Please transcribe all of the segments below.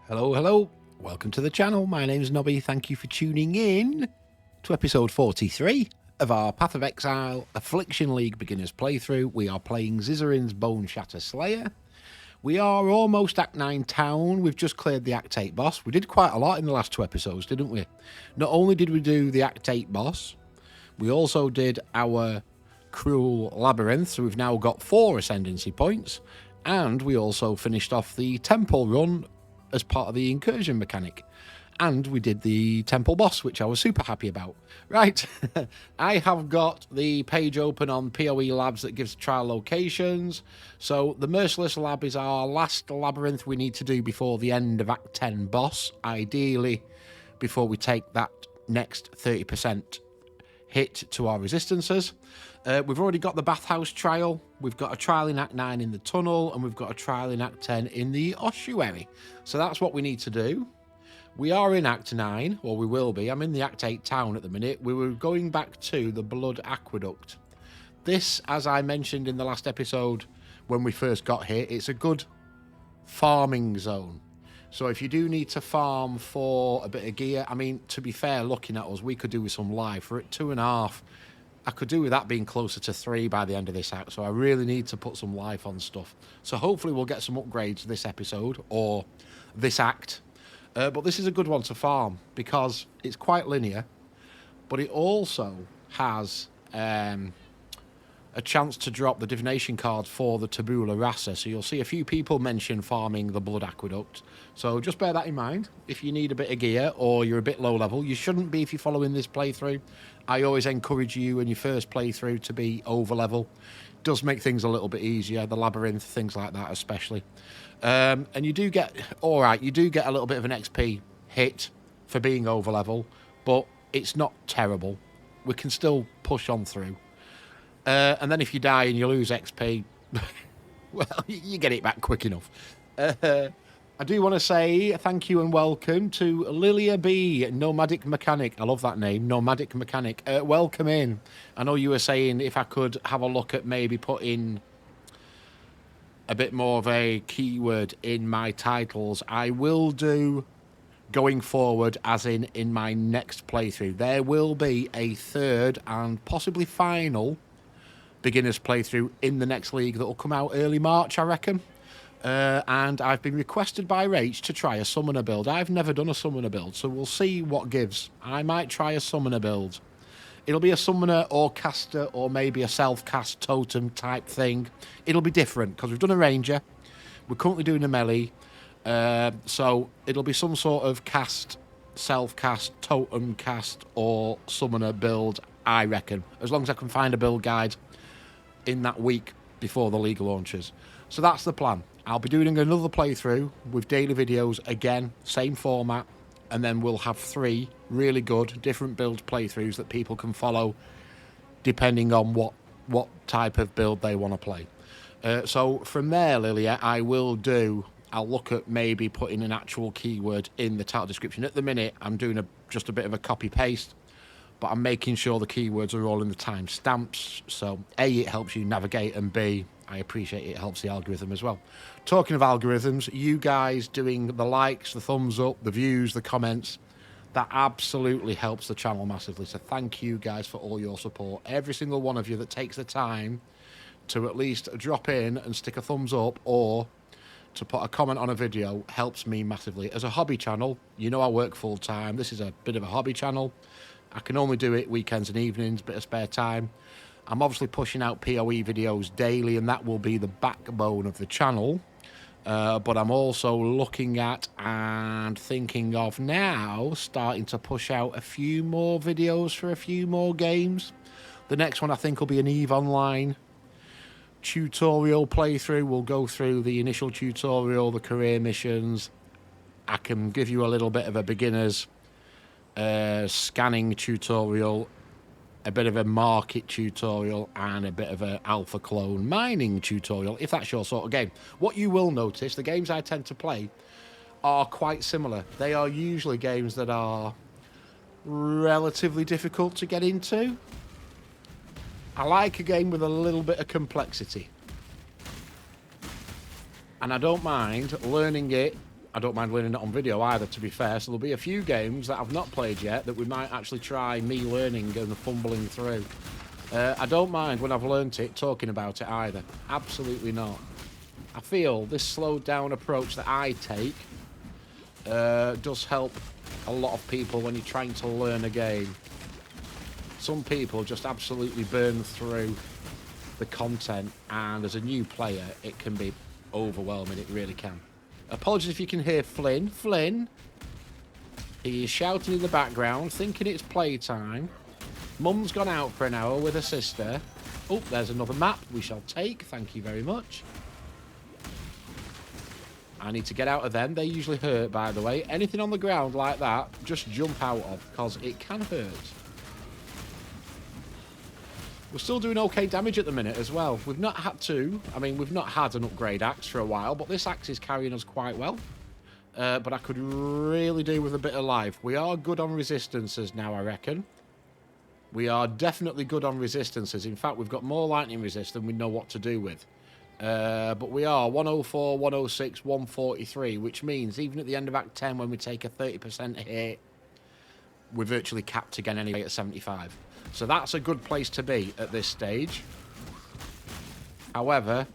Hello, hello. Welcome to the channel. My name's Nobby. Thank you for tuning in to episode 43 of our Path of Exile Affliction League Beginners playthrough. We are playing Zizarans Boneshatter Slayer. We are almost Act 9 town. We've just cleared the Act 8 boss. We did quite a lot in the last two episodes, didn't we? Not only did we do the Act 8 boss, we also did our cruel labyrinth, so we've now got 4 ascendancy points, and we also finished off the temple run as part of the incursion mechanic. And we did the temple boss, which I was super happy about. Right, I have got the page open on PoE Labs that gives trial locations. So the Merciless Lab is our last labyrinth we need to do before the end of Act 10 boss, ideally before we take that next 30% hit to our resistances. We've already got the bathhouse trial. We've got a trial in Act 9 in the tunnel, and we've got a trial in Act 10 in the ossuary. So that's what we need to do. We are in Act 9, or we will be. I'm in the Act 8 town at the minute. We were going back to the Blood Aqueduct. This, as I mentioned in the last episode when we first got here, it's a good farming zone. So if you do need to farm for a bit of gear, I mean, to be fair, looking at us, we could do with some life. We're at 2.5. I could do with that being closer to 3 by the end of this act, so I really need to put some life on stuff. So hopefully we'll get some upgrades this episode, or this act. But this is a good one to farm, because it's quite linear, but it also has a chance to drop the divination cards for the tabula rasa. So you'll see a few people mention farming the Blood Aqueduct. So just bear that in mind. If you need a bit of gear or you're a bit low level, you shouldn't be if you're following this playthrough. I always encourage you in your first playthrough to be over level. It does make things a little bit easier, the labyrinth, things like that especially. And you do get, alright, you do get a little bit of an XP hit for being over level, but it's not terrible. We can still push on through. And then if you die and you lose XP, well, you get it back quick enough. I do want to say thank you and welcome to Lilia B, Nomadic Mechanic. I love that name, Nomadic Mechanic. Welcome in. I know you were saying if I could have a look at maybe putting a bit more of a keyword in my titles. I will do going forward, as in my next playthrough. There will be a third and possibly final beginner's playthrough in the next league that will come out early March, I reckon. And I've been requested by Rach to try a summoner build. I've never done a summoner build, so we'll see what gives. I might try a summoner build. It'll be a summoner or caster or maybe a self-cast totem type thing. It'll be different because we've done a ranger. We're currently doing a melee. So it'll be some sort of cast, self-cast, totem cast or summoner build, I reckon. As long as I can find a build guide in that week before the league launches. So that's the plan. I'll be doing another playthrough with daily videos again, same format, and then we'll have 3 really good different build playthroughs that people can follow depending on what type of build they want to play. So from there, Lilia, I'll look at maybe putting an actual keyword in the title description. At the minute, I'm doing just a bit of a copy-paste, but I'm making sure the keywords are all in the timestamps. So A, it helps you navigate, and B, I appreciate it helps the algorithm as well. Talking of algorithms, you guys doing the likes, the thumbs up, the views, the comments, that absolutely helps the channel massively. So thank you guys for all your support. Every single one of you that takes the time to at least drop in and stick a thumbs up or to put a comment on a video helps me massively. As a hobby channel, you know I work full time. This is a bit of a hobby channel. I can only do it weekends and evenings, bit of spare time. I'm obviously pushing out PoE videos daily, and that will be the backbone of the channel. But I'm also looking at and thinking of now starting to push out a few more videos for a few more games. The next one I think will be an EVE Online tutorial playthrough. We'll go through the initial tutorial, the career missions. I can give you a little bit of a beginner's scanning tutorial, a bit of a market tutorial, and a bit of an alpha clone mining tutorial, if that's your sort of game. What you will notice, the games I tend to play are quite similar. They are usually games that are relatively difficult to get into. I like a game with a little bit of complexity. And I don't mind learning it I don't mind learning it on video either, to be fair. So there'll be a few games that I've not played yet that we might actually try me learning and fumbling through. I don't mind when I've learnt it talking about it either. Absolutely not. I feel this slowed down approach that I take does help a lot of people when you're trying to learn a game. Some people just absolutely burn through the content, and as a new player, it can be overwhelming. It really can. Apologies if you can hear Flynn. Flynn, he is shouting in the background, thinking it's playtime. Mum's gone out for an hour with her sister. Oh, there's another map we shall take. Thank you very much. I need to get out of them. They usually hurt, by the way. Anything on the ground like that, just jump out of, because it can hurt. We're still doing okay damage at the minute as well. We've not had to. I mean, we've not had an upgrade axe for a while, but this axe is carrying us quite well. But I could really do with a bit of life. We are good on resistances now, I reckon. We are definitely good on resistances. In fact, we've got more lightning resist than we know what to do with. But we are 104, 106, 143, which means even at the end of Act 10, when we take a 30% hit, we're virtually capped again anyway at 75. So that's a good place to be at this stage. However,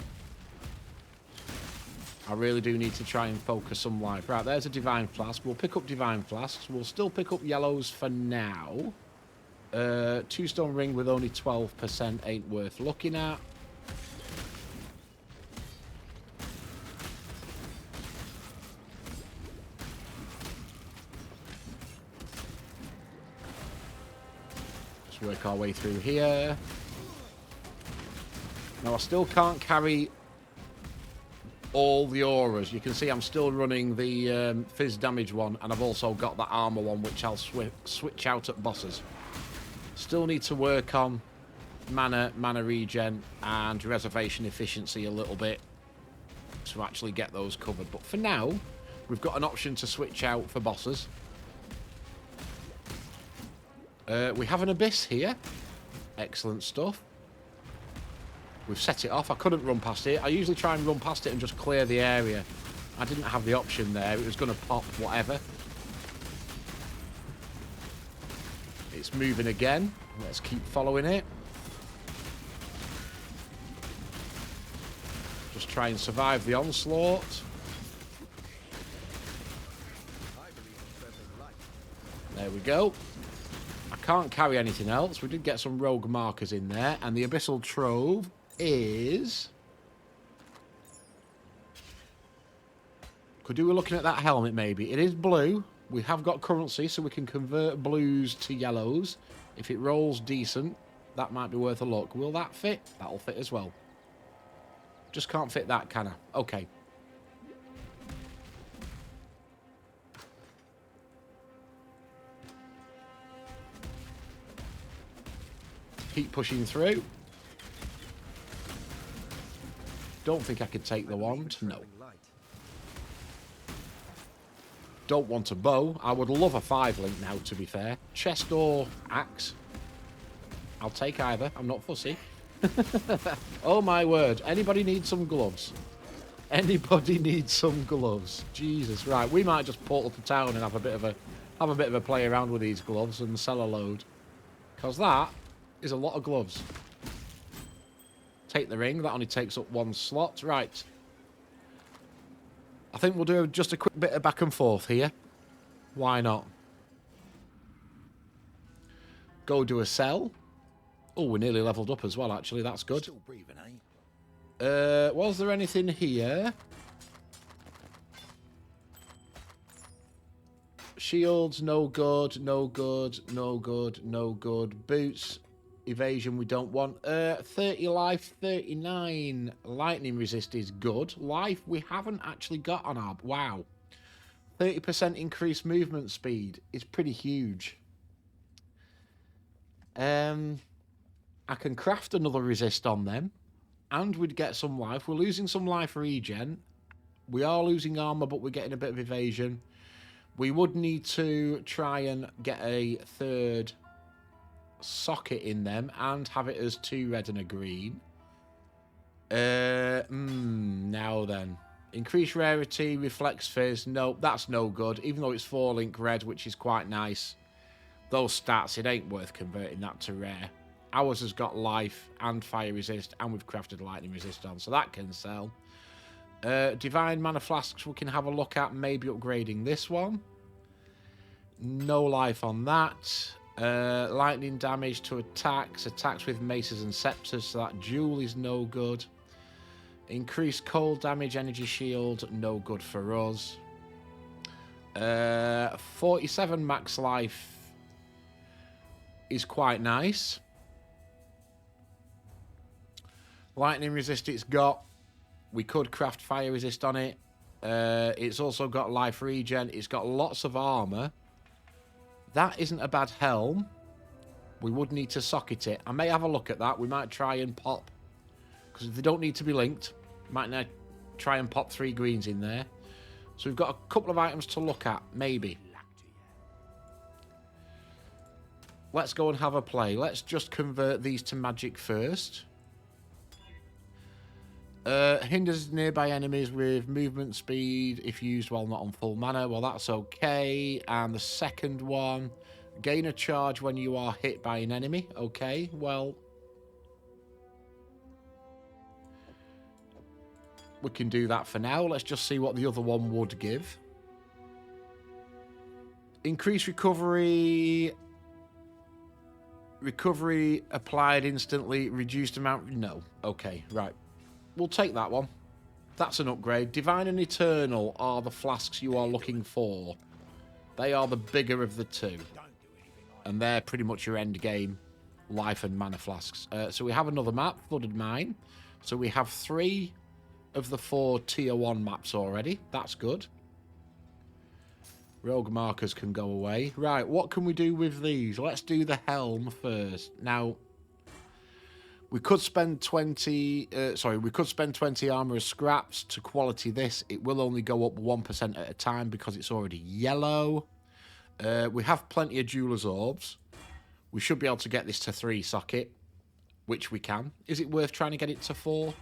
I really do need to try and focus some life. Right, there's a Divine Flask. We'll pick up Divine Flasks. We'll still pick up yellows for now. Two-stone ring with only 12% ain't worth looking at. Work our way through here. Now I still can't carry all the auras. You can see I'm still running the fizz damage one, and I've also got that armor one, which I'll switch out at bosses. Still need to work on mana regen and reservation efficiency a little bit to actually get those covered. But for now, we've got an option to switch out for bosses. We have an abyss here. Excellent stuff. We've set it off. I couldn't run past it. I usually try and run past it and just clear the area. I didn't have the option there. It was going to pop whatever. It's moving again. Let's keep following it. Just try and survive the onslaught. There we go. Can't carry anything else. We did get some rogue markers in there, and the Abyssal Trove is... Could do with looking at that helmet, maybe. It is blue. We have got currency, so we can convert blues to yellows. If it rolls decent, that might be worth a look. Will that fit? That'll fit as well. Just can't fit that, can I? Okay. Keep pushing through. Don't think I could take the wand. No. Don't want a bow. I would love a 5-link now, to be fair. Chest or axe. I'll take either. I'm not fussy. Oh my word. Anybody need some gloves? Anybody need some gloves? Jesus. Right, we might just portal to town and have a bit of a play around with these gloves and sell a load. Because that is a lot of gloves. Take the ring. That only takes up one slot. Right. I think we'll do just a quick bit of back and forth here. Why not? Go do a sell. Oh, we're nearly leveled up as well, actually. That's good. Still breathing, eh? Was there anything here? Shields, no good, no good, no good, no good. Boots, evasion, we don't want. 30 life, 39. Lightning resist is good. Life, we haven't actually got on our... Wow. 30% increased movement speed is pretty huge. I can craft another resist on them, and we'd get some life. We're losing some life regen. We are losing armor, but we're getting a bit of evasion. We would need to try and get a third socket in them and have it as 2 red and a green. Now then. Increased rarity, reflex fizz. No, that's no good. Even though it's 4-link red, which is quite nice. Those stats, it ain't worth converting that to rare. Ours has got life and fire resist, and we've crafted lightning resist on, so that can sell. Divine mana flasks we can have a look at, maybe upgrading this one. No life on that. Lightning damage to attacks with maces and scepters, so that jewel is no good. Increased cold damage, energy shield, no good for us. 47 max life is quite nice. Lightning resist it's got. We could craft fire resist on it. It's also got life regen. It's got lots of armor. That isn't a bad helm. We would need to socket it. I may have a look at that. We might try and pop, because they don't need to be linked. Might now try and pop 3 greens in there. So we've got a couple of items to look at, maybe. Let's go and have a play. Let's just convert these to magic first. Hinders nearby enemies with movement speed if used while not on full mana. Well, that's okay. And the second one, gain a charge when you are hit by an enemy. Okay, well, we can do that for now. Let's just see what the other one would give. Increase recovery. Recovery applied instantly. Reduced amount. No. Okay, right. We'll take that one. That's an upgrade. Divine and Eternal are the flasks you are looking for. They are the bigger of the two. And they're pretty much your end game life and mana flasks. So we have another map, Flooded Mine. So we have 3 of the 4 tier 1 maps already. That's good. Rogue markers can go away. Right, what can we do with these? Let's do the helm first. Now, we could spend 20 armor as scraps to quality this. It will only go up 1% at a time because it's already yellow. We have plenty of jeweler's orbs. We should be able to get this to 3 socket, which we can. Is it worth trying to get it to 4?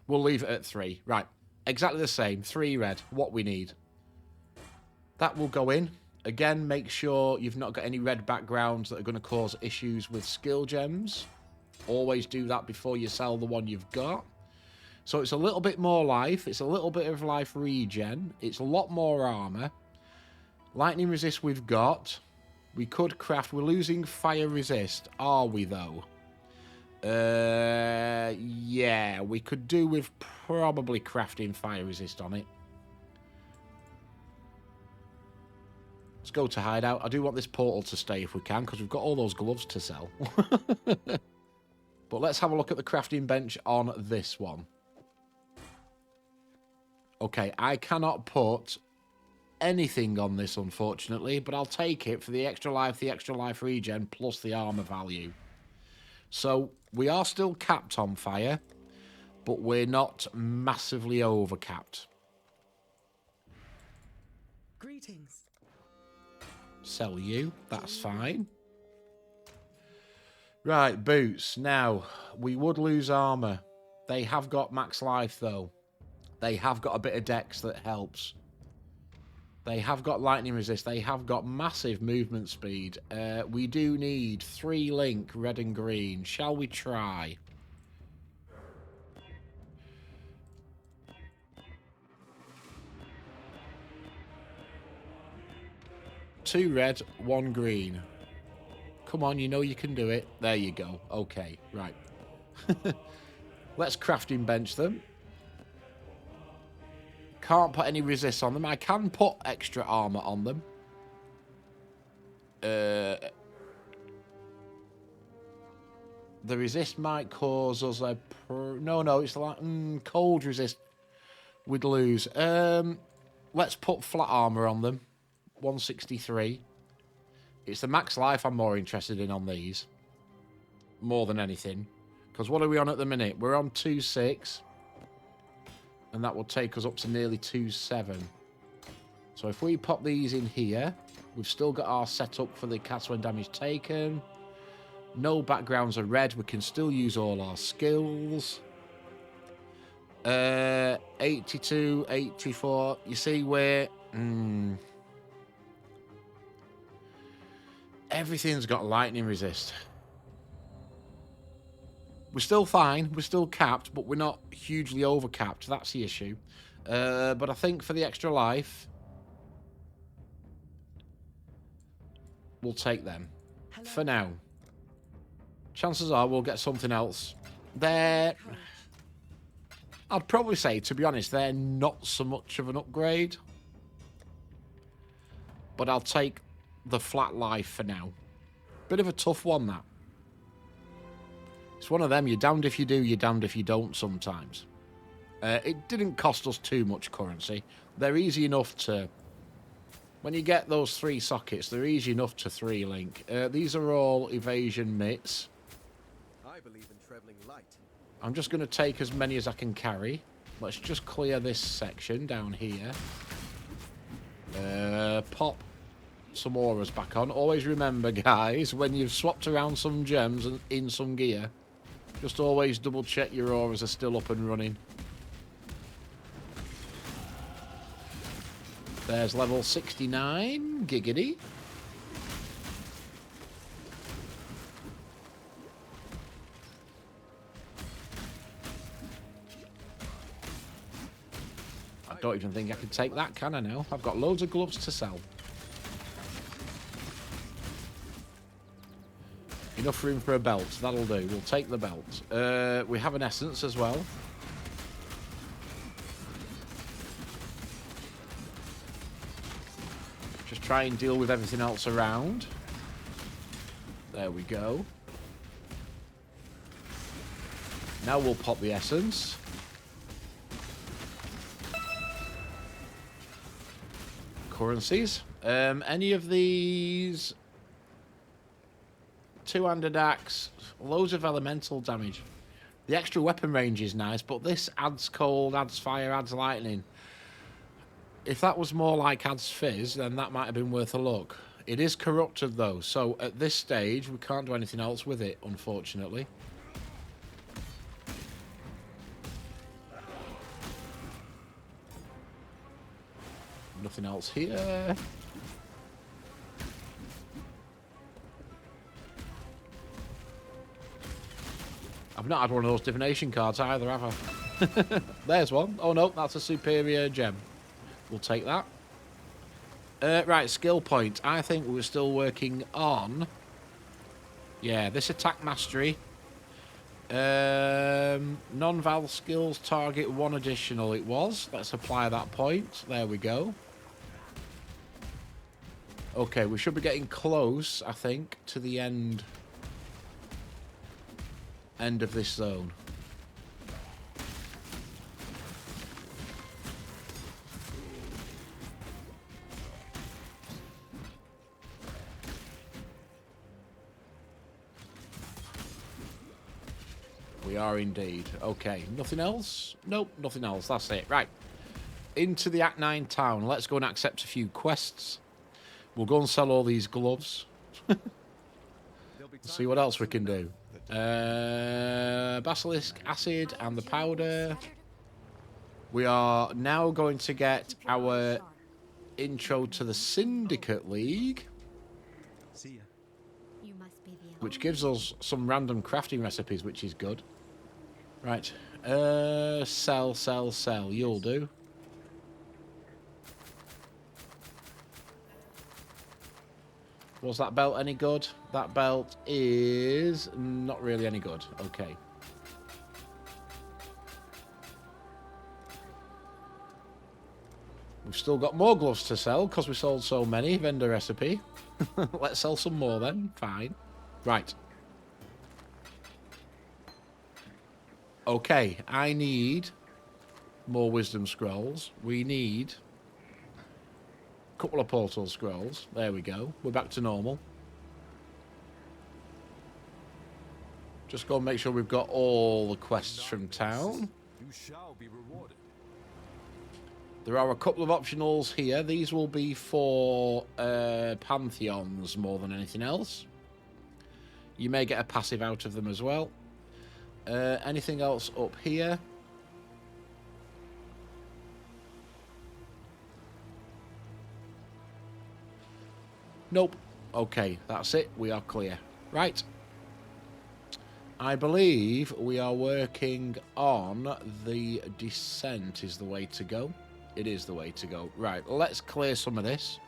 We'll leave it at 3. Right, exactly the same. 3 red, what we need. That will go in. Again, make sure you've not got any red backgrounds that are going to cause issues with skill gems. Always do that before you sell the one you've got. So it's a little bit more life. It's a little bit of life regen. It's a lot more armor. Lightning resist we've got. We could craft. We're losing fire resist, are we though? Yeah, we could do with probably crafting fire resist on it. Let's go to hideout. I do want this portal to stay if we can, because we've got all those gloves to sell. But let's have a look at the crafting bench on this one. Okay, I cannot put anything on this, unfortunately, but I'll take it for the extra life regen, plus the armor value. So we are still capped on fire, but we're not massively overcapped. Greetings. Sell you, that's fine. Right, boots. Now, we would lose armor. They have got max life, though. They have got a bit of dex that helps. They have got lightning resist. They have got massive movement speed. We do need 3 link, red and green. Shall we try? Two red, 1 green. Come on, you know you can do it. There you go. Okay, right. Let's crafting bench them. Can't put any resist on them. I can put extra armor on them. The resist might cause us a... No, it's like... cold resist. We'd lose. Let's put flat armor on them. 163. It's the max life I'm more interested in on these. More than anything. Because what are we on at the minute? We're on 2.6. And that will take us up to nearly 2.7. So if we pop these in here, we've still got our setup for the cast when damage taken. No backgrounds are red. We can still use all our skills. 82, 84. You see, we're... everything's got lightning resist. We're still fine. We're still capped, but we're not hugely overcapped. That's the issue. But I think for the extra life, we'll take them. Hello. For now. Chances are we'll get something else. They're... I'd probably say, to be honest, they're not so much of an upgrade. But I'll take the flat life for now. Bit of a tough one, that. It's one of them, you're damned if you do, you're damned if you don't sometimes. It didn't cost us too much currency. They're easy enough to... When you get those 3 sockets, they're easy enough to 3-link. These are all evasion mitts. I believe in traveling light. I'm just going to take as many as I can carry. Let's just clear this section down here. Pop some auras back on. Always remember, guys, when you've swapped around some gems and in some gear, just always double check your auras are still up and running. There's level 69. Giggity. I don't even think I can take that, can I now? I've got loads of gloves to sell. Enough room for a belt. That'll do. We'll take the belt. We have an essence as well. Just try and deal with everything else around. There we go. Now we'll pop the essence. Currencies. Any of these... Two-handed axe, loads of elemental damage. The extra weapon range is nice, but this adds cold, adds fire, adds lightning. If that was more like adds fizz, then that might have been worth a look. It is corrupted though, so at this stage we can't do anything else with it, unfortunately. Nothing else here. I've not had one of those divination cards either, have I? There's one. Oh no, that's a superior gem. We'll take that. Right, skill point. I think we're still working on... Yeah, this attack mastery. Non-val skills target 1 additional it was. Let's apply that point. There we go. Okay, we should be getting close, I think, to the end of this zone. We are indeed. Okay, nothing else? Nope, nothing else. That's it. Right. Into the Act 9 town. Let's go and accept a few quests. We'll go and sell all these gloves. See what else we can do. Basilisk acid and the powder. We are now going to get our intro to the Syndicate League, which gives us some random crafting recipes, which is good. Right. Sell. You'll do. Was that belt any good? That belt is not really any good. Okay. We've still got more gloves to sell because we sold so many. Vendor recipe. Let's sell some more then. Fine. Right. Okay. I need more wisdom scrolls. We need... couple of portal scrolls. There we go. We're back to normal. Just go and make sure we've got all the quests from town. You shall be rewarded. There are a couple of optionals here. These will be for pantheons more than anything else. You may get a passive out of them as well. Anything else up here? Nope. Okay, that's it. We are clear. Right. I believe we are working on the descent is the way to go. It is the way to go. Right, let's clear some of this.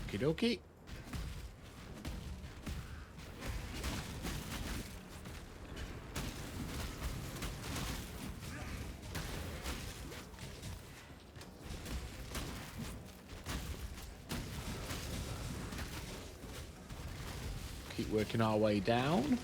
Okie dokie. Keep working our way down.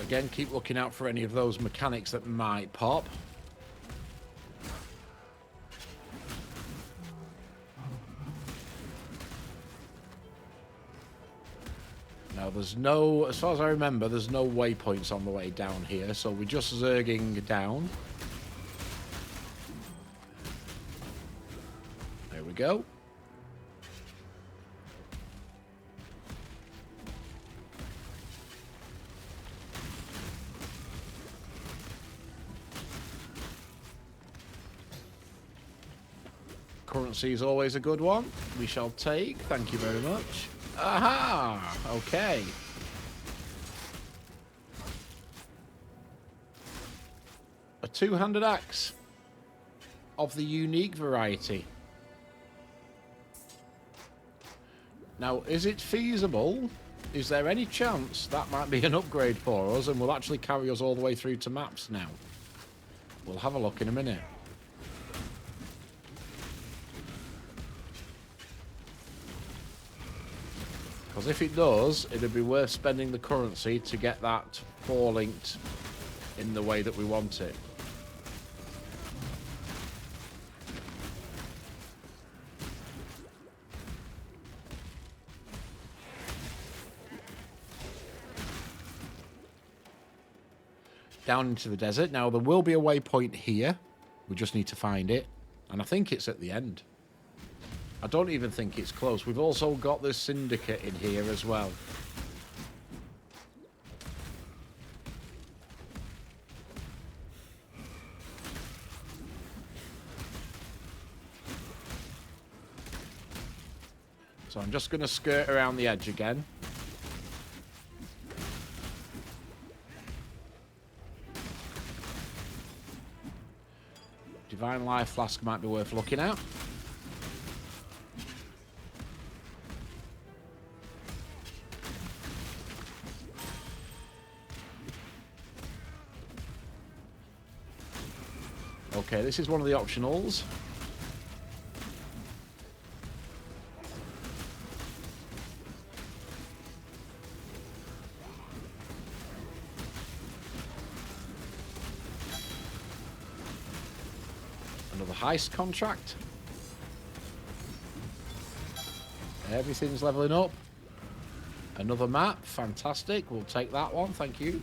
Again, keep looking out for any of those mechanics that might pop. Now, there's no, as far as I remember, there's no waypoints on the way down here, so we're just zerging down. There we go. Currency is always a good one. We shall take. Thank you very much. Aha! Okay. A two-handed axe of the unique variety. Now, is it feasible? Is there any chance that might be an upgrade for us and will actually carry us all the way through to maps now? We'll have a look in a minute. Because if it does, it'd be worth spending the currency to get that 4-linked in the way that we want it. Down into the desert. Now, there will be a waypoint here. We just need to find it. And I think it's at the end. I don't even think it's close. We've also got the syndicate in here as well. So I'm just going to skirt around the edge again. Divine Life Flask might be worth looking at. Okay, this is one of the optionals. Another heist contract. Everything's leveling up. Another map, fantastic. We'll take that one, thank you.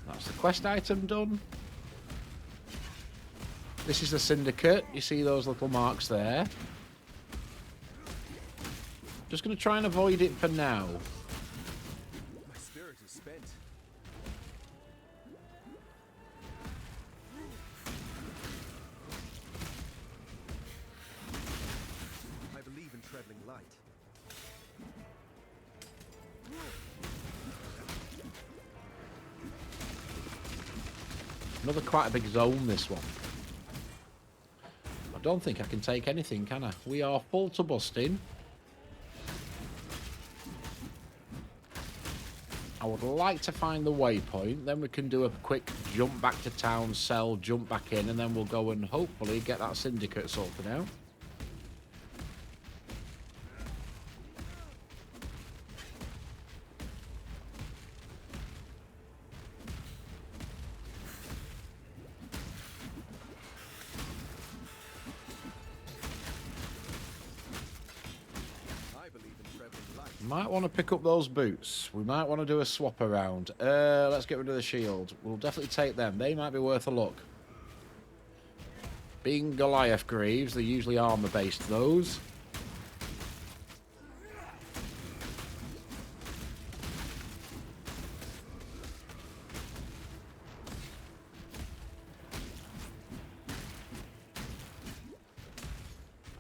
That's the quest item done. This is the syndicate. You see those little marks there. Just going to try and avoid it for now. My spirit is spent. I believe in traveling light. Another quite a big zone, this one. I don't think I can take anything, can I? We are full to busting. I would like to find the waypoint. Then we can do a quick jump back to town, sell, jump back in, and then we'll go and hopefully get that syndicate sorted out. Might want to pick up those boots. We might want to do a swap around. Let's get rid of the shield. We'll definitely take them. They might be worth a look. Being Goliath Greaves, they're usually armor-based, those.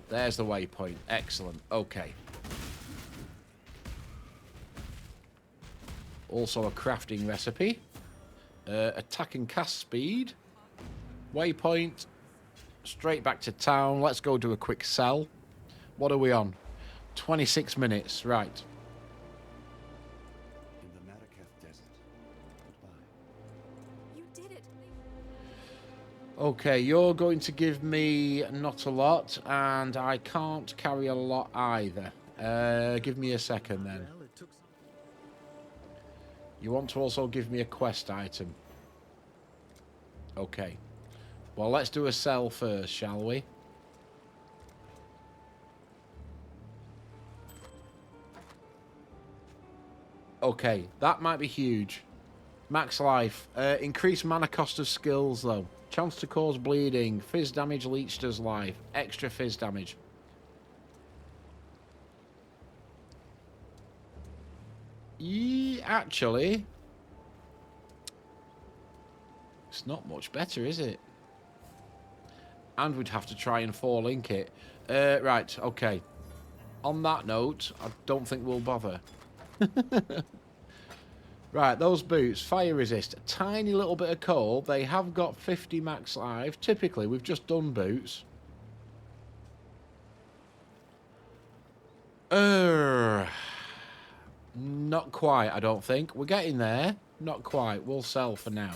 There's the waypoint. Excellent. Okay. Also a crafting recipe. Attack and cast speed. Waypoint. Straight back to town. Let's go do a quick sell. What are we on? 26 minutes. Right. In the Marraketh desert. Goodbye. You did it. Okay, you're going to give me not a lot, and I can't carry a lot either. Give me a second then. Well, it took some... You want to also give me a quest item. Okay. Well, let's do a sell first, shall we? Okay, that might be huge. Max life. Increased mana cost of skills, though. Chance to cause bleeding. Fizz damage leech does life. Extra fizz damage. Actually, it's not much better, is it? And we'd have to try and 4-link it. Right, okay. On that note, I don't think we'll bother. Right, those boots, fire resist, a tiny little bit of cold. They have got 50 max life. Typically, we've just done boots. Not quite, I don't think. We're getting there. Not quite. We'll sell for now.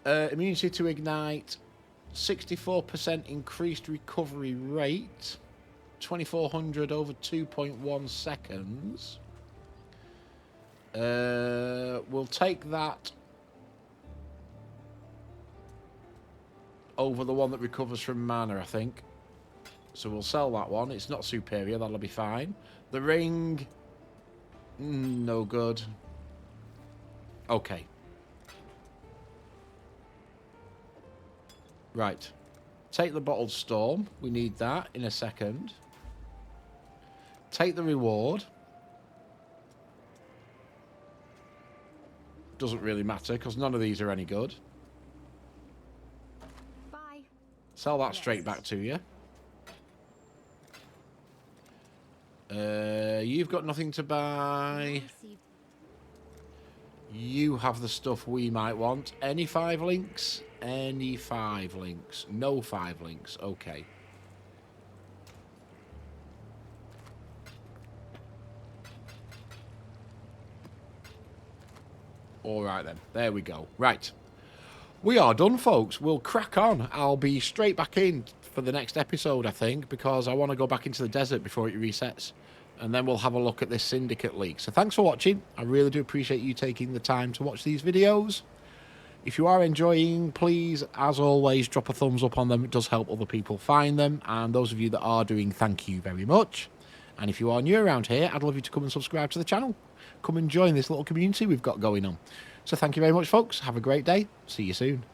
Immunity to ignite. 64% increased recovery rate. 2400 over 2.1 seconds. We'll take that over the one that recovers from mana, I think. So we'll sell that one. It's not superior. That'll be fine. The ring. No good. Okay. Right. Take the bottled storm. We need that in a second. Take the reward. Doesn't really matter because none of these are any good. Bye. Sell that straight back to you. You've got nothing to buy. You have the stuff we might want. Any 5 links? Any 5 links? No 5 links. Okay. All right then. There we go. Right. We are done, folks. We'll crack on. I'll be straight back in for the next episode, I think, because I want to go back into the desert before it resets. And then we'll have a look at this Syndicate League. So thanks for watching. I really do appreciate you taking the time to watch these videos. If you are enjoying, please, as always, drop a thumbs up on them. It does help other people find them. And those of you that are doing, thank you very much. And if you are new around here, I'd love you to come and subscribe to the channel. Come and join this little community we've got going on. So thank you very much, folks. Have a great day. See you soon.